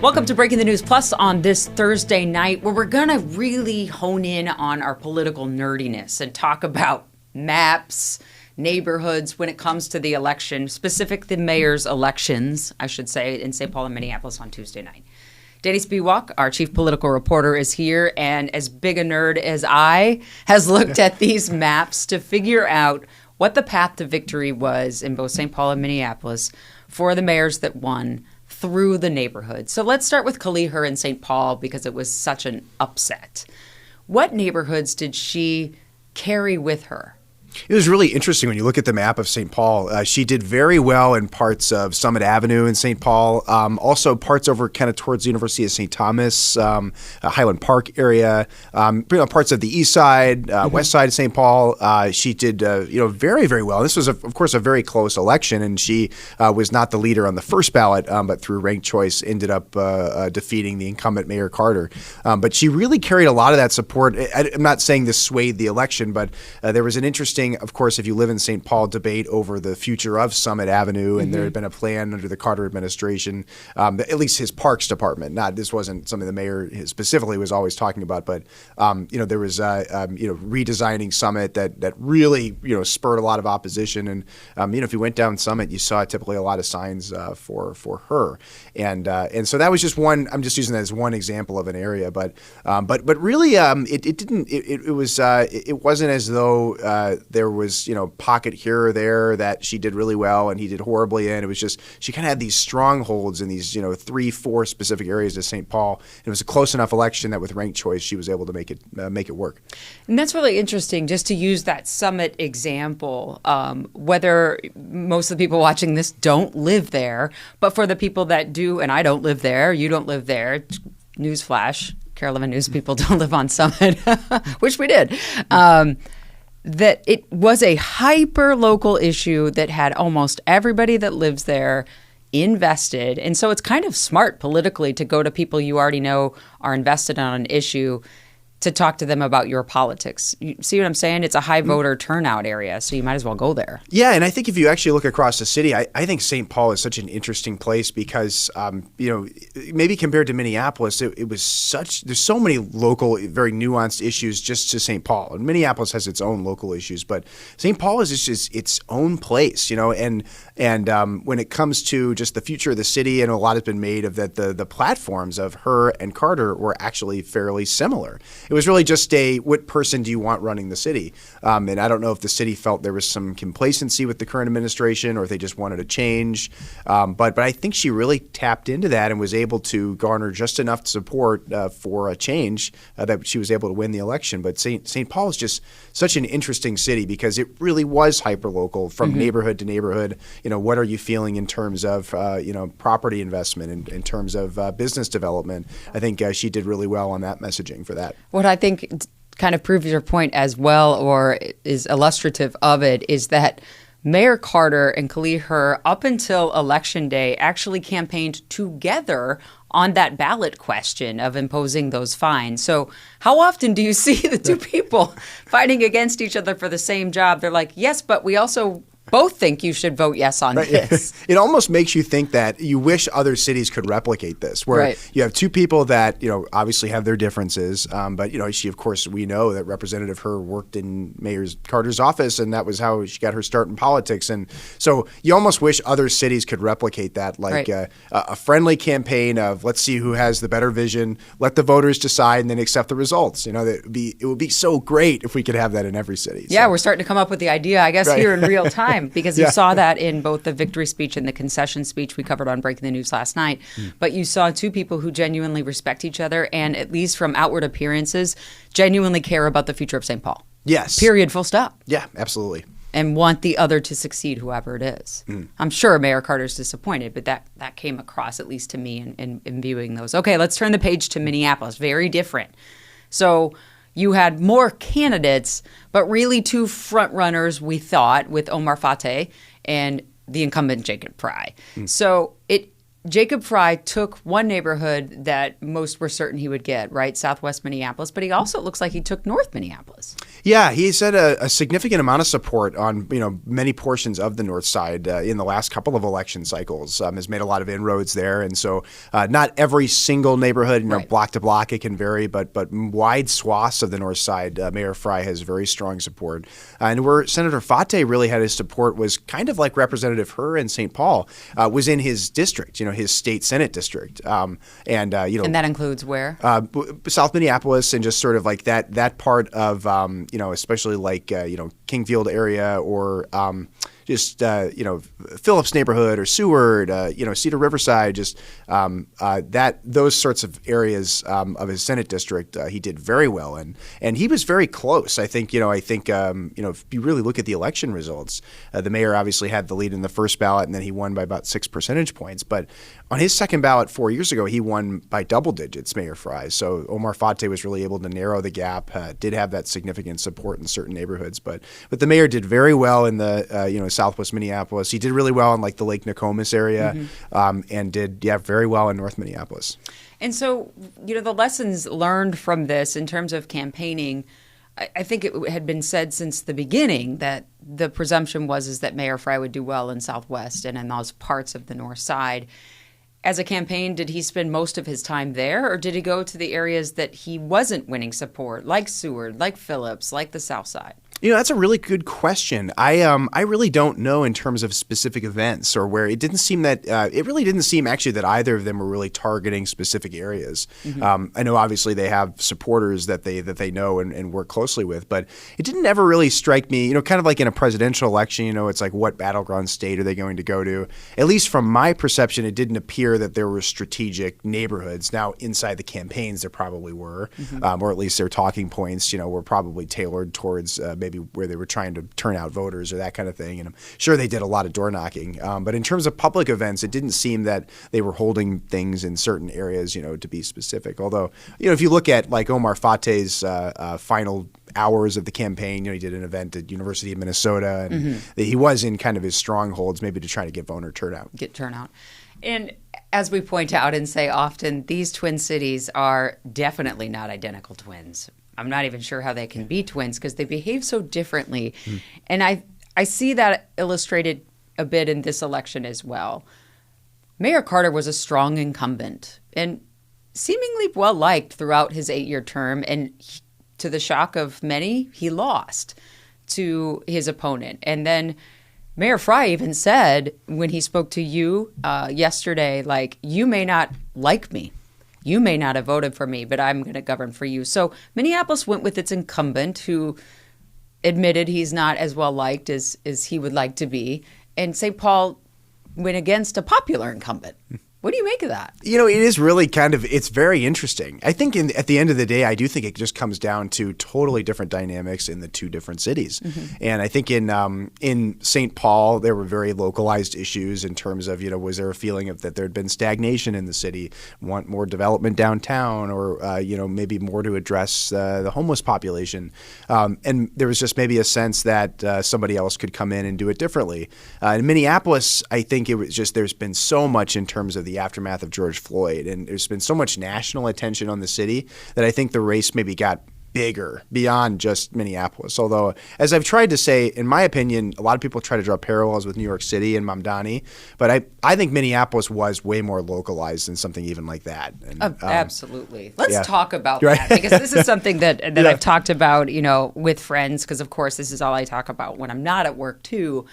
Welcome to Breaking the News Plus on this Thursday night, where we're going to really hone in on our political nerdiness and talk about maps, neighborhoods when it comes to the election, specific the mayor's elections, I should say, in St. Paul and Minneapolis on Tuesday night. Danny Spiewak, our chief political reporter, is here, and as big a nerd as I, has looked at these maps to figure out what the path to victory was in both St. Paul and Minneapolis for the mayors that won through the neighborhood. So let's start with Kaliher in St. Paul because it was such an upset. What neighborhoods did she carry with her? It was really interesting when you look at the map of St. Paul. She did very well in parts of Summit Avenue in St. Paul, also parts over kind of towards the University of St. Thomas, Highland Park area, parts of the east side, west side of St. Paul. She did very, very well. This was, of course, a very close election, and she was not the leader on the first ballot, but through ranked choice ended up defeating the incumbent Mayor Carter. But she really carried a lot of that support. I'm not saying this swayed the election, but there was an interesting, of course, if you live in St. Paul, debate over the future of Summit Avenue, and there had been a plan under the Carter administration, at least his parks department. This wasn't something the mayor specifically was always talking about, but there was redesigning Summit that really spurred a lot of opposition. And if you went down Summit, you saw typically a lot of signs for her, and so that was just one. I'm just using that as one example of an area, but really it wasn't as though there was, pocket here or there that she did really well and he did horribly in. It was just she kind of had these strongholds in these, 3-4 specific areas of St. Paul. And it was a close enough election that with ranked choice, she was able to make it work. And that's really interesting, just to use that Summit example, whether most of the people watching this don't live there, but for the people that do, and I don't live there, you don't live there, newsflash, Carolina News people don't live on Summit, which we did. That it was a hyper-local issue that had almost everybody that lives there invested. And so it's kind of smart politically to go to people you already know are invested on an issue to talk to them about your politics. You see what I'm saying? It's a high voter turnout area, so you might as well go there. Yeah, and I think if you actually look across the city, I think St. Paul is such an interesting place because, maybe compared to Minneapolis, there's so many local, very nuanced issues just to St. Paul. And Minneapolis has its own local issues, but St. Paul is just its own place, and when it comes to just the future of the city, and a lot has been made of that, the platforms of her and Carter were actually fairly similar. It was really just what person do you want running the city? And I don't know if the city felt there was some complacency with the current administration or if they just wanted a change. But I think she really tapped into that and was able to garner just enough support for a change that she was able to win the election. But St. Paul is just such an interesting city because it really was hyper-local from neighborhood to neighborhood. What are you feeling in terms of, property investment, in terms of business development? I think she did really well on that messaging for that. What I think kind of proves your point as well, or is illustrative of it, is that Mayor Carter and Kaliher, up until Election Day, actually campaigned together on that ballot question of imposing those fines. So how often do you see the two people fighting against each other for the same job? They're like, yes, but we also both think you should vote yes on this. It almost makes you think that you wish other cities could replicate this, where you have two people that, obviously have their differences. But, she, of course, we know that Representative Her worked in Mayor Carter's office, and that was how she got her start in politics. And so you almost wish other cities could replicate that, like a friendly campaign of let's see who has the better vision, let the voters decide, and then accept the results. It would be so great if we could have that in every city. Yeah, we're starting to come up with the idea, I guess, here in real time. Because you saw that in both the victory speech and the concession speech we covered on Breaking the News last night. But you saw two people who genuinely respect each other and, at least from outward appearances, genuinely care about the future of St. Paul. Yes. Period. Full stop. Yeah, absolutely. And want the other to succeed, whoever it is. I'm sure Mayor Carter's disappointed, but that came across, at least to me, in viewing those. Okay, let's turn the page to Minneapolis. Very different. So you had more candidates, but really two front runners, we thought, with Omar Fateh and the incumbent Jacob Frey. So Jacob Frey took one neighborhood that most were certain he would get, right? Southwest Minneapolis, but he also looks like he took North Minneapolis. Yeah, he's had a significant amount of support on many portions of the North Side in the last couple of election cycles. Has made a lot of inroads there, and so not every single neighborhood, Right. block to block, it can vary, but wide swaths of the North Side, Mayor Frey has very strong support. And where Senator Fate really had his support was kind of like Representative Herr in St. Paul, was in his district, his state Senate district, and that includes where? South Minneapolis and just sort of like that part of especially like Kingfield area or just Phillips neighborhood or Seward, Cedar Riverside, just those sorts of areas of his Senate district, he did very well in, and he was very close. I think if you really look at the election results, the mayor obviously had the lead in the first ballot, and then he won by about 6 percentage points. But on his second ballot 4 years ago, he won by double digits, Mayor Frey. So Omar Fate was really able to narrow the gap. Did have that significant support in certain neighborhoods, but the mayor did very well in the Southwest Minneapolis. He did really well in like the Lake Nokomis area, and did very well in North Minneapolis. And so, the lessons learned from this in terms of campaigning, I think it had been said since the beginning that the presumption is that Mayor Frey would do well in Southwest and in those parts of the North Side. As a campaign, did he spend most of his time there, or did he go to the areas that he wasn't winning support, like Seward, like Phillips, like the South Side? That's a really good question. I really don't know in terms of specific events or where it didn't seem that it really didn't seem actually that either of them were really targeting specific areas. I know obviously they have supporters that they know and work closely with, but it didn't ever really strike me. Kind of like in a presidential election, it's like what battleground state are they going to go to? At least from my perception, it didn't appear that there were strategic neighborhoods. Now inside the campaigns, there probably were, or at least their talking points, were probably tailored towards maybe where they were trying to turn out voters or that kind of thing. And I'm sure they did a lot of door knocking. But in terms of public events, it didn't seem that they were holding things in certain areas, to be specific. Although, if you look at like Omar Fate's final hours of the campaign, he did an event at University of Minnesota, and he was in kind of his strongholds, maybe to try to get voter turnout. And as we point out and say often, these twin cities are definitely not identical twins. I'm not even sure how they can be twins because they behave so differently. And I see that illustrated a bit in this election as well. Mayor Carter was a strong incumbent and seemingly well-liked throughout his 8-year term. And to the shock of many, he lost to his opponent. And then Mayor Frey even said when he spoke to you yesterday, like, you may not like me. You may not have voted for me, but I'm going to govern for you. So Minneapolis went with its incumbent, who admitted he's not as well liked as he would like to be. And St. Paul went against a popular incumbent. What do you make of that? It is really it's very interesting. I think at the end of the day, I do think it just comes down to totally different dynamics in the two different cities. And I think in St. Paul, there were very localized issues in terms of, was there a feeling of that there had been stagnation in the city, want more development downtown, or, maybe more to address the homeless population. And there was just maybe a sense that somebody else could come in and do it differently. In Minneapolis, I think it was just there's been so much in terms of the aftermath of George Floyd, and there's been so much national attention on the city that I think the race maybe got bigger beyond just Minneapolis. Although, as I've tried to say, in my opinion, a lot of people try to draw parallels with New York City and Mamdani, but I think Minneapolis was way more localized than something even like that. And, absolutely. Let's talk about that, because this is something that I've talked about, with friends, because of course this is all I talk about when I'm not at work too,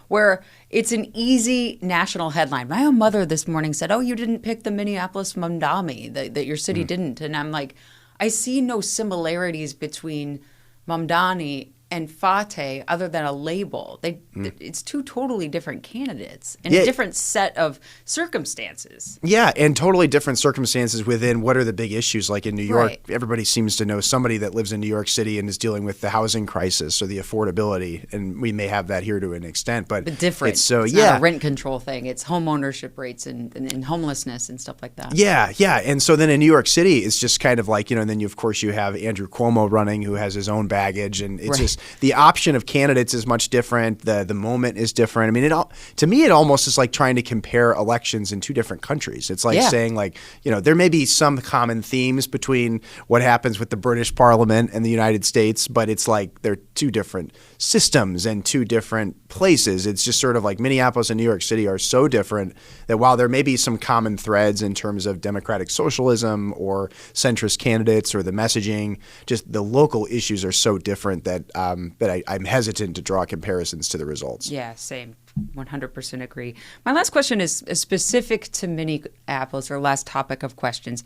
where it's an easy national headline. My own mother this morning said, "Oh, you didn't pick the Minneapolis Mamdani, that your city didn't," and I'm like, I see no similarities between Mamdani and Fate other than a label. It's two totally different candidates and a different set of circumstances. Yeah, and totally different circumstances within what are the big issues. Like in New York, everybody seems to know somebody that lives in New York City and is dealing with the housing crisis or the affordability, and we may have that here to an extent, but different. It's not a rent control thing. It's home ownership rates and homelessness and stuff like that. Yeah, and so then in New York City, it's just kind of like, and then of course you have Andrew Cuomo running, who has his own baggage, and it's just the option of candidates is much different. The moment is different. I mean, to me, it almost is like trying to compare elections in two different countries. It's like saying, like, there may be some common themes between what happens with the British Parliament and the United States, but it's like they're two different systems and two different places. It's just sort of like Minneapolis and New York City are so different that while there may be some common threads in terms of democratic socialism or centrist candidates or the messaging, just the local issues are so different that I'm hesitant to draw comparisons to the results. Yeah, same. 100% agree. My last question is specific to Minneapolis, or last topic of questions.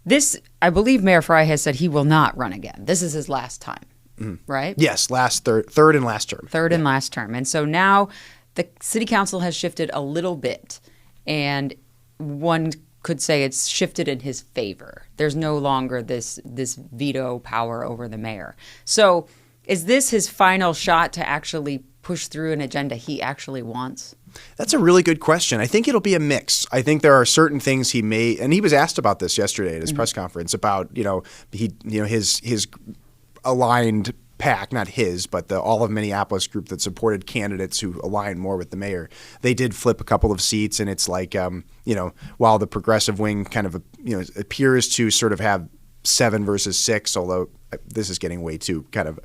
This, I believe Mayor Frey has said he will not run again. This is his last time, right? Yes, third and last term. Third and last term. And so now the city council has shifted a little bit, and one could say it's shifted in his favor. There's no longer this veto power over the mayor. So is this his final shot to actually push through an agenda he actually wants? That's a really good question. I think it'll be a mix. I think there are certain things he may, and he was asked about this yesterday at his press conference about, his aligned PAC, not his, but the All of Minneapolis group that supported candidates who align more with the mayor. They did flip a couple of seats, and it's like, while the progressive wing kind of, appears to sort of have 7 versus 6, although this is getting way too kind of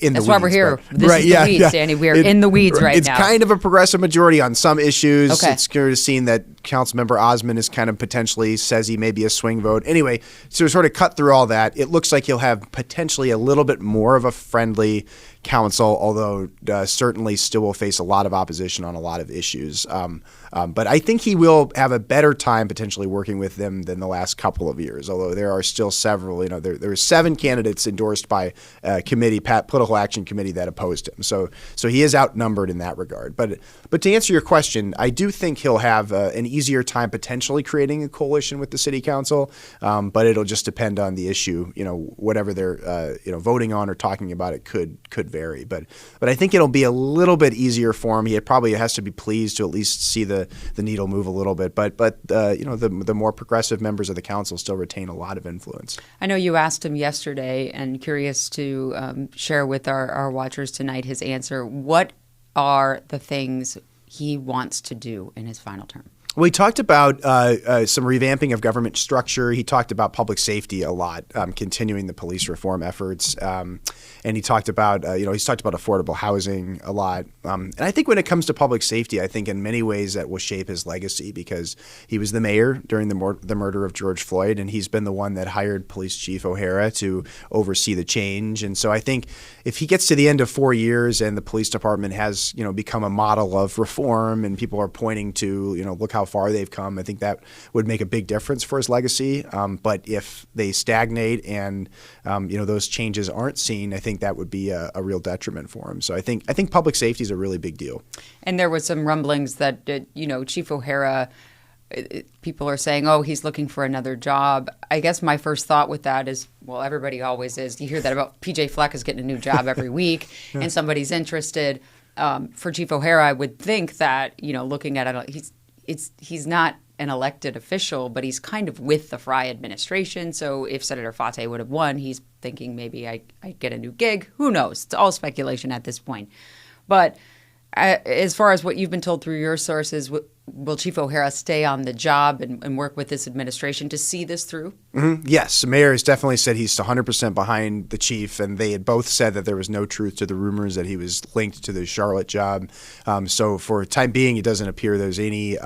in the weeds. That's why we're here. But, this is the weeds, Danny. We're in the weeds right now. It's kind of a progressive majority on some issues. Okay. It's curious to see that Councilmember Osmond is kind of potentially says he may be a swing vote. Anyway, so sort of cut through all that, it looks like he'll have potentially a little bit more of a friendly council, although certainly still will face a lot of opposition on a lot of issues. But I think he will have a better time potentially working with them than the last couple of years, although there are still several. There are 7 candidates endorsed by a committee, political action committee, that opposed him. So he is outnumbered in that regard. But to answer your question, I do think he'll have an easier time potentially creating a coalition with the city council, but it'll just depend on the issue. Whatever they're voting on or talking about, it could vary. But I think it'll be a little bit easier for him. He probably has to be pleased to at least see the needle move a little bit. But the more progressive members of the council still retain a lot of influence. I know you asked him yesterday, and curious to share with our watchers tonight his answer. What are the things he wants to do in his final term? Well, he talked about some revamping of government structure. He talked about public safety a lot, continuing the police reform efforts. And he talked about, he's talked about affordable housing a lot. And I think when it comes to public safety, I think in many ways that will shape his legacy, because he was the mayor during the murder of George Floyd, and he's been the one that hired Police Chief O'Hara to oversee the change. And so I think if he gets to the end of 4 years and the police department has, become a model of reform and people are pointing to, look how far they've come, I think that would make a big difference for his legacy. But if they stagnate and, those changes aren't seen, I think that would be a real detriment for him. So I think public safety is a really big deal. And there was some rumblings that, Chief O'Hara, people are saying, oh, he's looking for another job. I guess my first thought with that is, well, everybody always is. You hear that about PJ Fleck is getting a new job every week and somebody's interested. For Chief O'Hara, I would think that, looking at it, he's not an elected official, but he's kind of with the Frey administration. So if Senator Fate would have won, he's thinking maybe I get a new gig. Who knows? It's all speculation at this point. But as far as what you've been told through your sources, will Chief O'Hara stay on the job and work with this administration to see this through? Mm-hmm. Yes. The mayor has definitely said he's 100% behind the chief, and they had both said that there was no truth to the rumors that he was linked to the Charlotte job. So for the time being, it doesn't appear there's any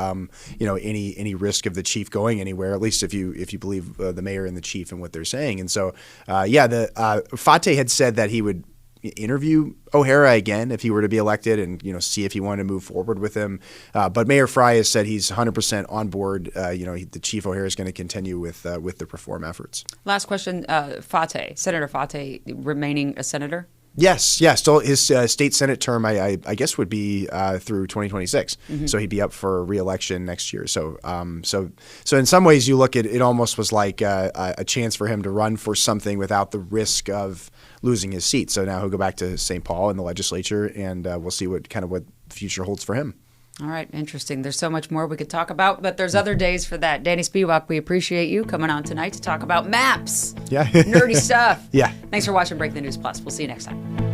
risk of the chief going anywhere, at least if you believe the mayor and the chief and what they're saying. And so, Fate had said that he would interview O'Hara again if he were to be elected and, see if he wanted to move forward with him. But Mayor Frey has said he's 100% on board. The Chief O'Hara is going to continue with the reform efforts. Last question, Senator Fate remaining a senator? Yes. Still his state Senate term, I guess, would be through 2026. Mm-hmm. So he'd be up for re-election next year. So in some ways, you look at it, almost was like a chance for him to run for something without the risk of losing his seat. So now he'll go back to St. Paul in the legislature, and we'll see what the future holds for him. All right. Interesting. There's so much more we could talk about, but there's other days for that. Danny Spiewak, we appreciate you coming on tonight to talk about maps. Yeah. Nerdy stuff. Yeah. Thanks for watching Breaking the News Plus. We'll see you next time.